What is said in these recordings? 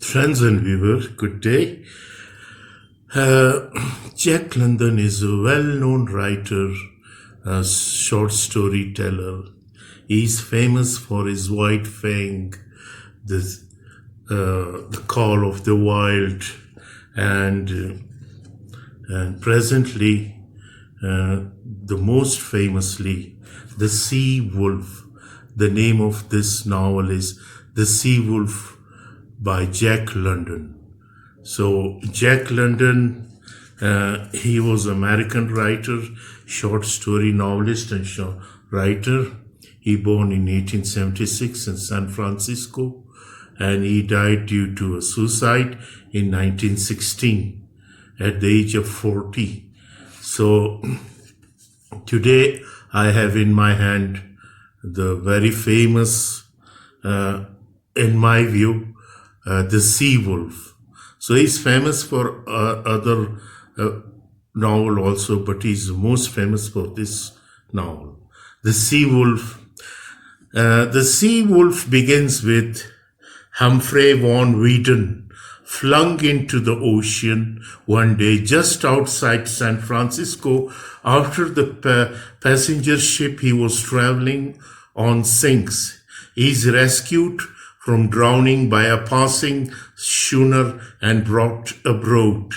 Friends and viewers, good day. Jack London is a well-known writer, a short storyteller. He's famous for his white fang, the call of the wild, and presently, the most famously, the Sea Wolf. The name of this novel is The Sea Wolf by Jack London. So Jack London, he was an American writer, short story novelist and writer. He born in 1876 in San Francisco, and he died due to a suicide in 1916 at the age of 40. So today I have in my hand the very famous, in my view, the Sea Wolf. So he's famous for other novel also, but he's most famous for this novel, The Sea Wolf. The Sea Wolf begins with Humphrey von Whedon flung into the ocean one day just outside San Francisco after the passenger ship he was traveling on sinks. He's rescued from drowning by a passing schooner and brought abroad.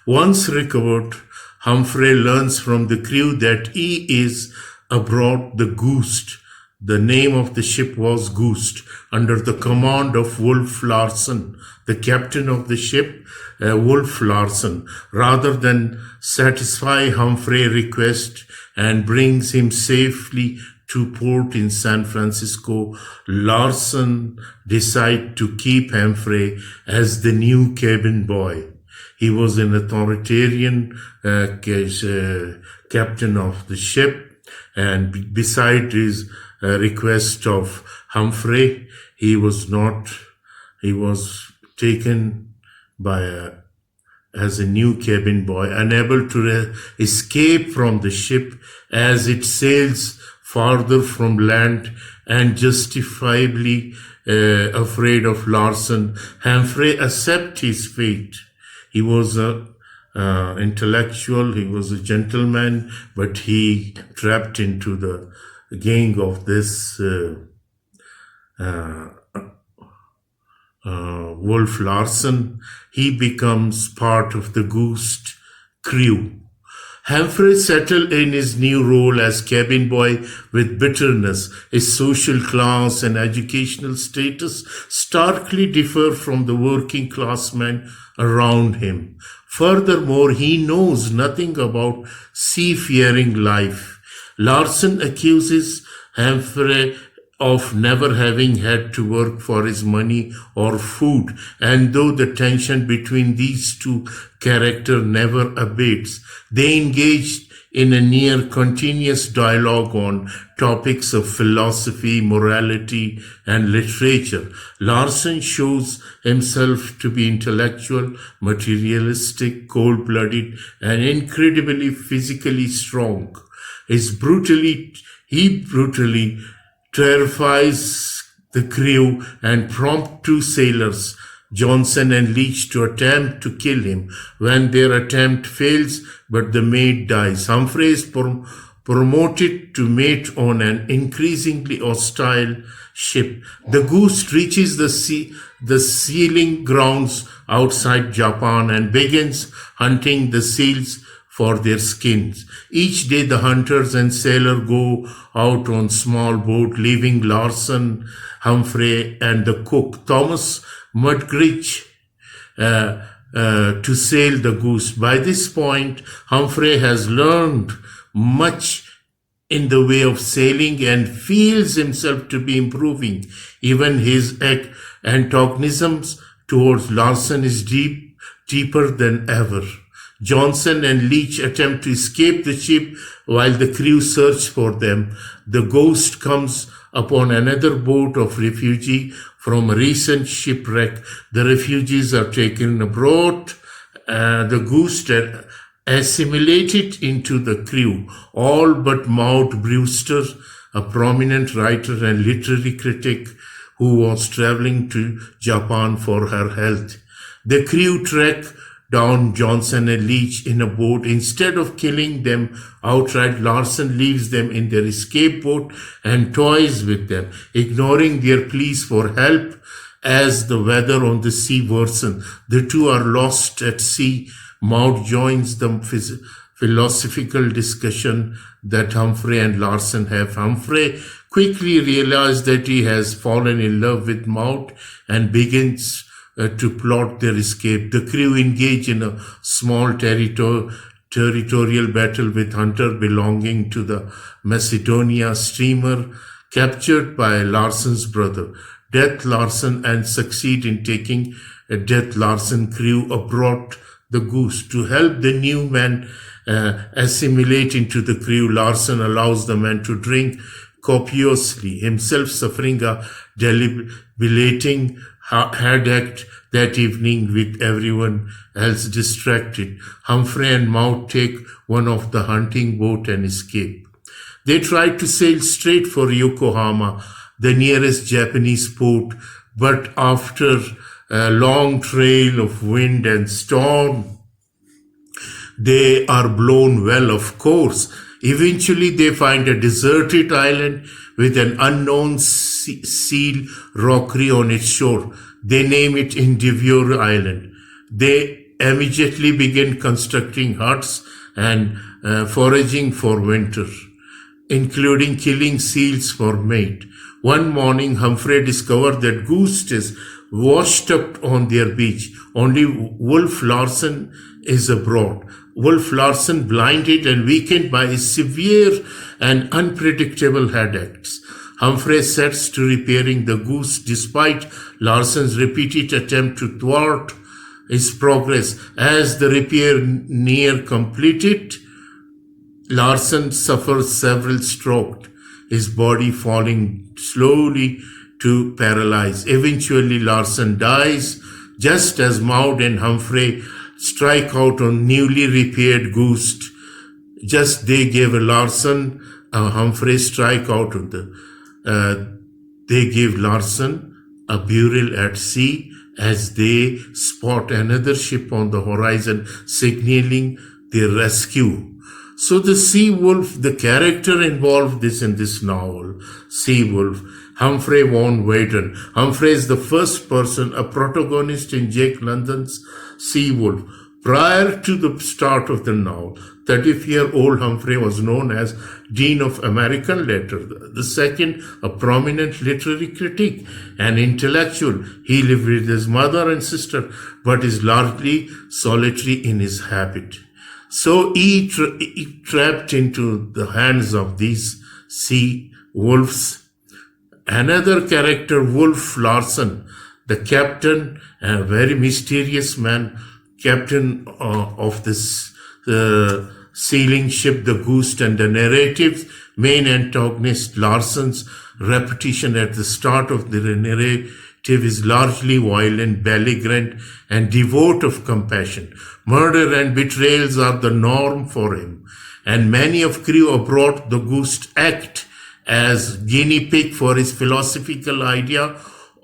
Once recovered, Humphrey learns from the crew that he is aboard the Ghost. The name of the ship was Ghost, under the command of Wolf Larsen, the captain of the ship, Wolf Larsen, rather than satisfy Humphrey's request and brings him safely to port in San Francisco. Larsen decided to keep Humphrey as the new cabin boy. He was an authoritarian captain of the ship, and beside his request of Humphrey, he was taken as a new cabin boy, unable to escape from the ship as it sails farther from land, and justifiably afraid of Larsen. Humphrey accepted his fate. He was an intellectual, he was a gentleman, but he trapped into the gang of this Wolf Larsen. He becomes part of the Ghost crew. Humphrey settled in his new role as cabin boy with bitterness. His social class and educational status starkly differ from the working class men around him. Furthermore, he knows nothing about seafaring life. Larsen accuses Humphrey of never having had to work for his money or food, and though the tension between these two characters never abates, they engage in a near continuous dialogue on topics of philosophy, morality, and literature. Larsen shows himself to be intellectual, materialistic, cold-blooded, and incredibly physically strong. He brutally terrifies the crew and prompts two sailors, Johnson and Leach, to attempt to kill him. When their attempt fails, but the mate dies, Humphrey is promoted to mate on an increasingly hostile ship. The Ghost reaches the sealing grounds outside Japan and begins hunting the seals for their skins. Each day the hunters and sailors go out on small boat, leaving Larsen, Humphrey, and the cook, Thomas Mudgridge, to sail the Ghost. By this point, Humphrey has learned much in the way of sailing and feels himself to be improving. Even his antagonism towards Larsen is deeper than ever. Johnson and Leach attempt to escape the ship while the crew search for them. The Ghost comes upon another boat of refugees from a recent shipwreck. The refugees are taken abroad. The Ghost assimilated into the crew, all but Maud Brewster, a prominent writer and literary critic who was traveling to Japan for her health. The crew trek down Johnson and Leach in a boat. Instead of killing them outright, Larson leaves them in their escape boat and toys with them, ignoring their pleas for help. As the weather on the sea worsens, the two are lost at sea. Maud joins the philosophical discussion that Humphrey and Larson have. Humphrey quickly realizes that he has fallen in love with Maud and begins to plot their escape. The crew engage in a small territorial battle with Hunter belonging to the Macedonia steamer captured by Larson's brother, Death Larson, and succeed in taking a Death Larson crew aboard the Goose. To help the new men assimilate into the crew, Larson allows the men to drink copiously, himself suffering a debilitating headache that evening with everyone else distracted. Humphrey and Maud take one of the hunting boat and escape. They try to sail straight for Yokohama, the nearest Japanese port, but after a long trail of wind and storm, they are blown well, of course. Eventually, they find a deserted island with an unknown seal rockery on its shore. They name it Endeavour Island. They immediately begin constructing huts and foraging for winter, including killing seals for meat. One morning, Humphrey discovered that Goose is washed up on their beach. Only Wolf Larson is abroad. Wolf Larson, blinded and weakened by his severe and unpredictable headaches. Humphrey sets to repairing the Goose despite Larson's repeated attempt to thwart his progress. As the repair near completed, Larson suffers several strokes, his body falling slowly to paralyze. Eventually, Larson dies just as Maud and Humphrey strike out on newly repaired Goose. Just they gave Larson, Humphrey strike out on they give Larson a burial at sea as they spot another ship on the horizon signaling their rescue. So the sea wolf, the character involved in this novel, sea wolf, Humphrey von Weyden. Humphrey is the first person, a protagonist in Jake London's Sea Wolf. Prior to the start of the novel, 30-year-old Humphrey was known as Dean of American Literature. The second, a prominent literary critic and intellectual. He lived with his mother and sister, but is largely solitary in his habit. So he trapped into the hands of these sea wolves. Another character, Wolf Larson, the captain, a very mysterious man, captain of this sailing ship, the Goose, and the narrative's main antagonist, Larson's repetition at the start of the narrative is largely violent, belligerent, and devoid of compassion. Murder and betrayals are the norm for him, and many of crew aboard the Goose act as guinea pig for his philosophical idea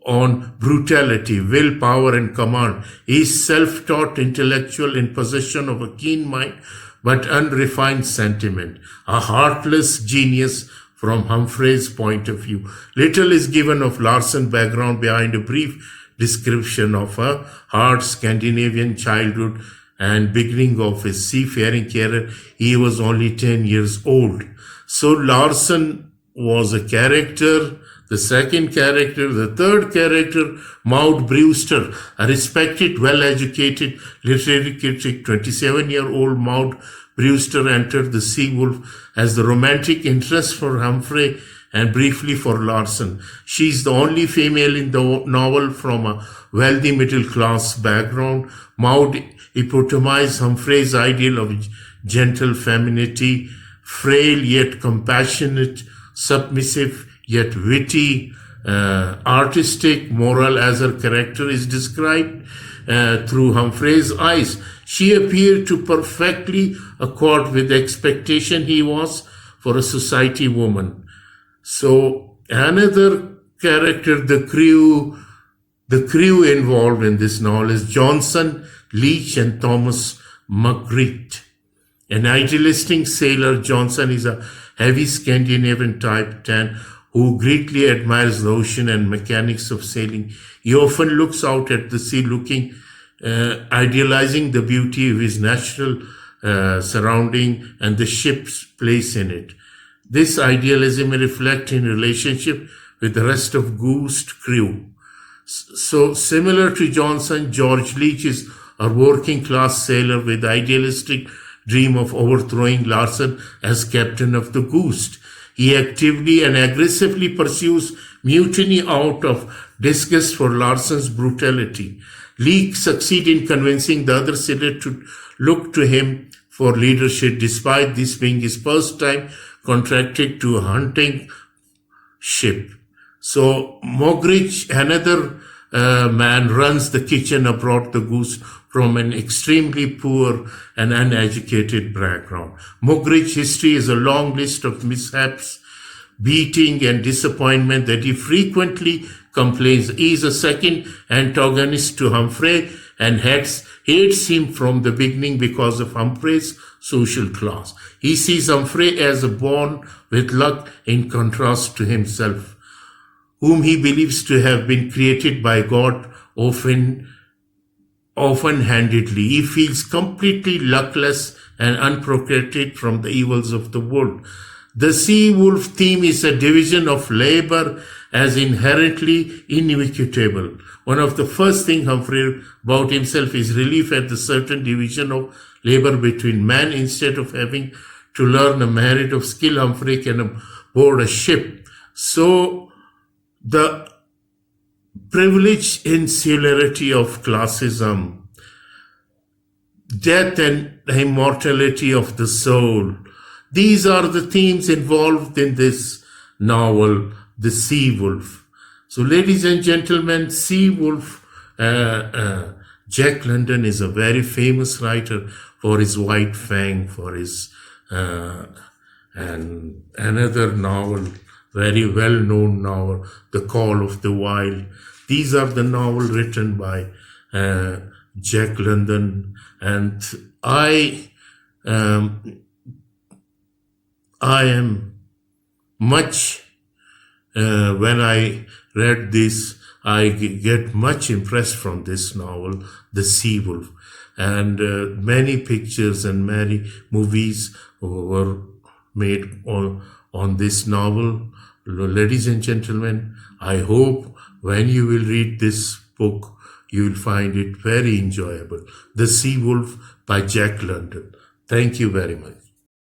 on brutality, willpower, and command. He is self-taught intellectual in possession of a keen mind but unrefined sentiment, a heartless genius from Humphrey's point of view. Little is given of Larson's background behind a brief description of a hard Scandinavian childhood and beginning of his seafaring career. He was only 10 years old. So Larson was a character. The second character, the third character, Maud Brewster, a respected, well-educated literary critic. 27-year-old Maud Brewster entered the Sea Wolf as the romantic interest for Humphrey and briefly for Larson. She is the only female in the novel from a wealthy middle-class background. Maud epitomized Humphrey's ideal of gentle femininity, frail yet compassionate, submissive yet witty, artistic, moral, as her character is described through Humphrey's eyes. She appeared to perfectly accord with the expectation he was for a society woman. So another character, the crew involved in this novel is Johnson, Leach, and Thomas Muggeridge. An idealistic sailor, Johnson is a heavy Scandinavian type tan who greatly admires the ocean and mechanics of sailing. He often looks out at the sea, idealizing the beauty of his natural surrounding and the ship's place in it. This idealism reflects in relationship with the rest of Ghost crew. So similar to Johnson, George Leach is a working class sailor with idealistic dream of overthrowing Larsen as captain of the Ghost. He actively and aggressively pursues mutiny out of disgust for Larsen's brutality. Leach succeeds in convincing the other sailors to look to him for leadership, despite this being his first time contracted to a hunting ship. So Muggeridge, another man, runs the kitchen aboard the Goose from an extremely poor and uneducated background. Muggeridge's history is a long list of mishaps, beating, and disappointment that he frequently complains. He is a second antagonist to Humphrey and hates him from the beginning because of Humphrey's social class. He sees Humphrey as born with luck in contrast to himself, whom he believes to have been created by God often-handedly. He feels completely luckless and unprotected from the evils of the world. The sea wolf theme is a division of labor as inherently inequitable. One of the first things Humphrey about himself is relief at the certain division of labor between man. Instead of having to learn a merit of skill, Humphrey can board a ship. So the privileged insularity of classism, death and immortality of the soul, these are the themes involved in this novel, The Sea Wolf. So, ladies and gentlemen, Sea Wolf, Jack London is a very famous writer for his White Fang, for his and another novel, very well-known novel, The Call of the Wild. These are the novels written by Jack London, and I am much, when I read this, I get much impressed from this novel, The Sea Wolf. And many pictures and many movies were made on this novel. Ladies and gentlemen, I hope when you will read this book, you will find it very enjoyable. The Sea Wolf by Jack London. Thank you very much.